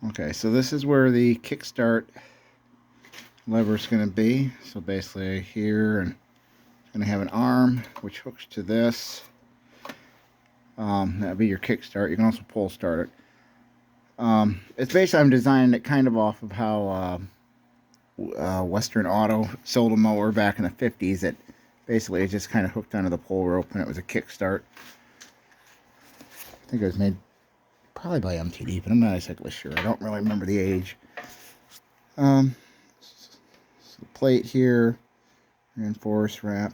Okay, so this is where the kickstart lever is going to be. So basically here, and it's going to have an arm which hooks to this. That'll be your kickstart. You can also pull start it. It's basically, I'm designing it kind of off of how Western Auto sold a mower back in the 50s. It basically is just kind of hooked onto the pole rope, and it was a kickstart. I think it was made probably by MTD, but I'm not exactly sure. I don't really remember the age. So the plate here, reinforced wrap,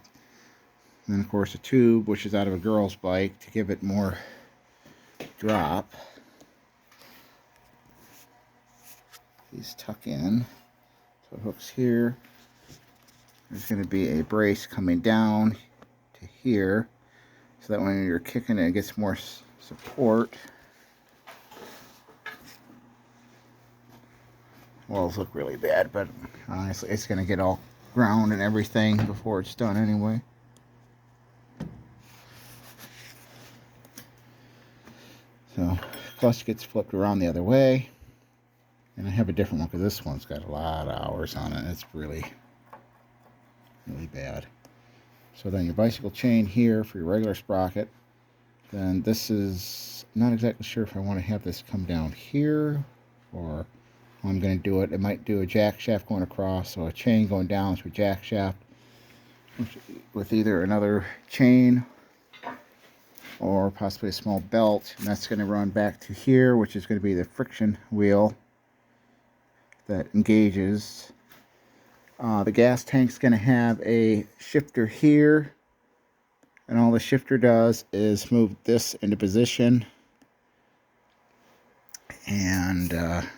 and then of course a tube, which is out of a girl's bike to give it more drop. These tuck in, so it hooks here. There's going to be a brace coming down to here, so that when you're kicking it, it gets more support. Walls look really bad, but honestly, it's going to get all ground and everything before it's done anyway. So, clutch gets flipped around the other way. And I have a different one because this one's got a lot of hours on it. It's really, really bad. So then your bicycle chain here for your regular sprocket. Then this is, I'm not exactly sure if I want to have this come down here or how I'm going to do it. It might do a jack shaft going across, so a chain going down to a jack shaft with either another chain or possibly a small belt. And that's going to run back to here, which is going to be the friction wheel that engages. The gas tank's going to have a shifter here, and all the shifter does is move this into position. And let's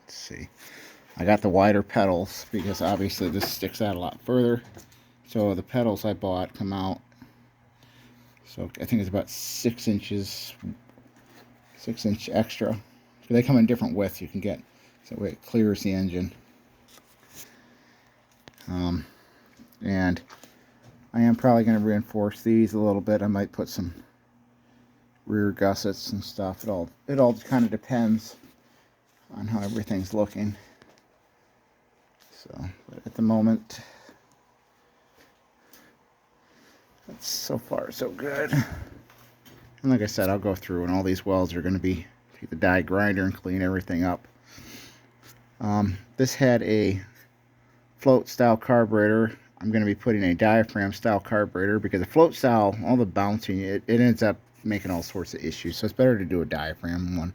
see, I got the wider pedals because obviously this sticks out a lot further. So the pedals I bought come out, so I think it's about 6 inches, 6-inch extra. They come in different widths you can get, so that way it clears the engine. And I am probably going to reinforce these a little bit. I might put some rear gussets and stuff. It all kind of depends on how everything's looking. So, but at the moment, that's so far so good. And like I said, I'll go through, and all these welds are going to be take the die grinder and clean everything up. This had a float style carburetor. I'm going to be putting a diaphragm style carburetor because the float style, all the bouncing, it ends up making all sorts of issues. So it's better to do a diaphragm one.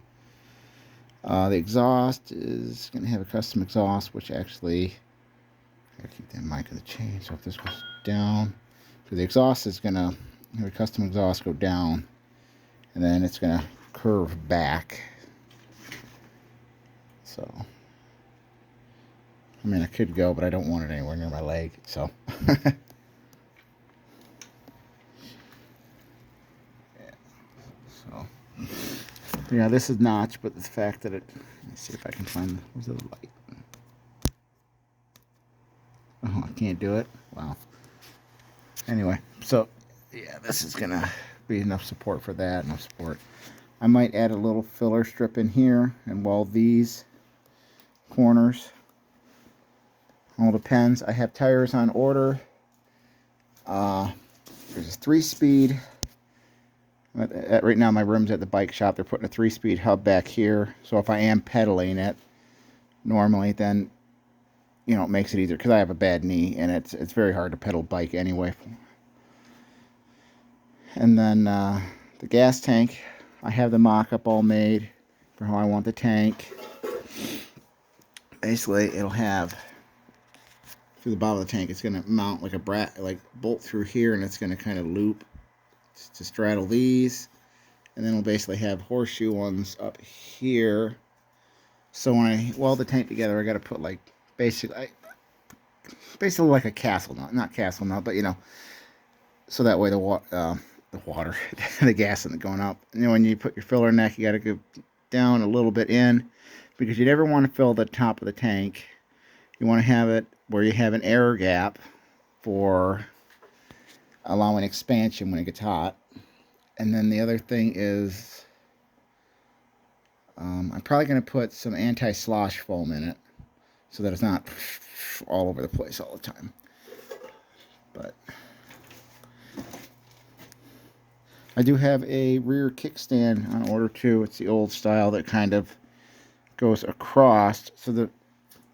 The exhaust is going to have a custom exhaust, which actually, I gotta keep that mic in the chain. So if this goes down, so the exhaust is going to have a custom exhaust go down, and then it's going to curve back. So, I mean, I could go, but I don't want it anywhere near my leg, so. Yeah. So, yeah, this is notch, but the fact that it, let me see if I can find, where's the light? Oh, I can't do it? Wow. Anyway, so, yeah, this is going to be enough support for that, enough support. I might add a little filler strip in here and weld these corners. All depends. I have tires on order. There's a 3-speed. Right now my room's at the bike shop. They're putting a 3-speed hub back here. So if I am pedaling it normally, then, you know, it makes it easier because I have a bad knee and it's very hard to pedal bike anyway. And then the gas tank, I have the mock-up all made for how I want the tank. Basically, it'll have through the bottom of the tank, it's going to mount like a bolt through here, and it's going to kind of loop to straddle these, and then we'll basically have horseshoe ones up here. So when I weld the tank together, I got to put like basically like a castle nut, not castle nut, but you know, so that way the water, the gas isn't going up. And then when you put your filler neck, you got to go down a little bit in, because you never want to fill the top of the tank. You want to have it where you have an air gap for allowing expansion when it gets hot. And then the other thing is, I'm probably going to put some anti-slosh foam in it so that it's not all over the place all the time. But I do have a rear kickstand on order too. It's the old style that kind of goes across, so the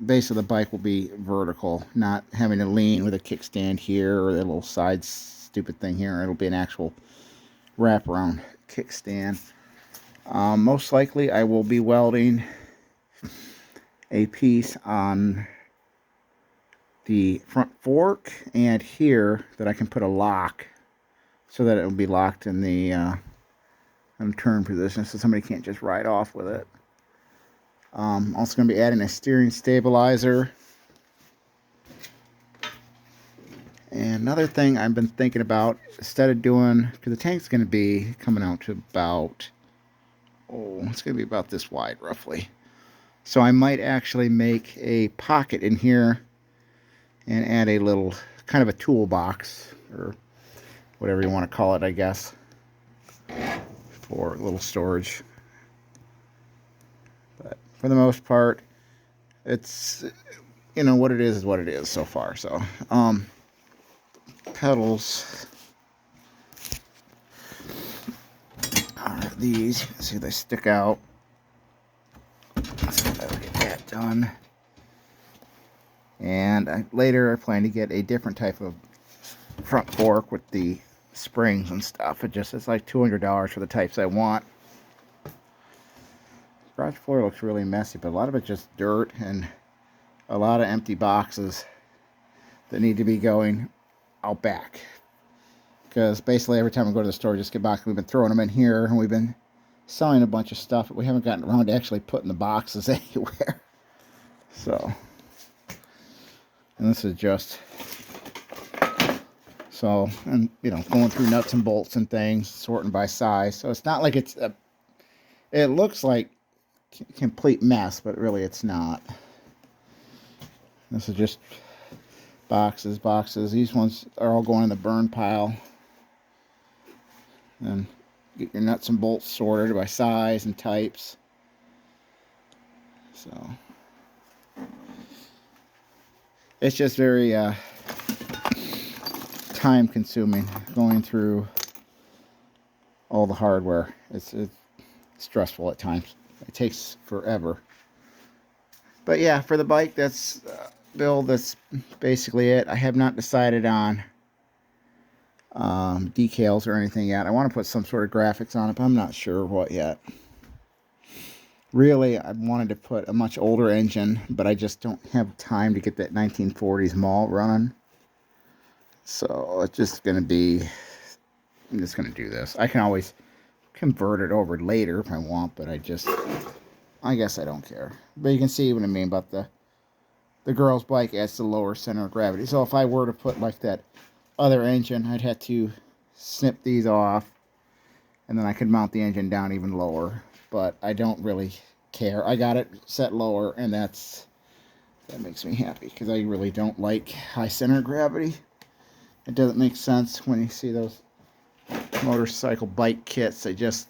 base of the bike will be vertical, not having to lean with a kickstand here or a little side stupid thing here. It'll be an actual wraparound kickstand. Most likely I will be welding a piece on the front fork and here that I can put a lock so that it will be locked in the turn position so somebody can't just ride off with it. Also going to be adding a steering stabilizer. And another thing I've been thinking about, instead of doing, because the tank's going to be coming out to about, it's going to be about this wide roughly. So I might actually make a pocket in here and add a little, kind of a toolbox, or whatever you want to call it, I guess, for a little storage. But for the most part, it's, you know, what it is what it is so far. So, pedals are these. See, they stick out. So I'll get that done. And later I plan to get a different type of front fork with the springs and stuff. It's like $200 for the types I want. Garage floor looks really messy, but a lot of it's just dirt and a lot of empty boxes that need to be going out back. Because basically every time I go to the store, just get back, we've been throwing them in here, and we've been selling a bunch of stuff, but we haven't gotten around to actually putting the boxes anywhere. So, and this is just, so, and you know, going through nuts and bolts and things, sorting by size. So it's not like it's a, it looks like a complete mess, but really it's not. This is just boxes. These ones are all going in the burn pile. And get your nuts and bolts sorted by size and types. So it's just very time consuming going through all the hardware. It's stressful at times. It takes forever. But yeah, for the bike, that's build, that's basically it. I have not decided on decals or anything yet. I want to put some sort of graphics on it, but I'm not sure what yet. Really, I wanted to put a much older engine, but I just don't have time to get that 1940s malt running. So it's just going to be, I'm just going to do this. I can always convert it over later if I want, but I guess I don't care. But you can see what I mean about the girl's bike adds the lower center of gravity. So if I were to put like that other engine, I'd have to snip these off, and then I could mount the engine down even lower. But I don't really care. I got it set lower, and that makes me happy, because I really don't like high center of gravity. It doesn't make sense when you see those motorcycle bike kits. They just,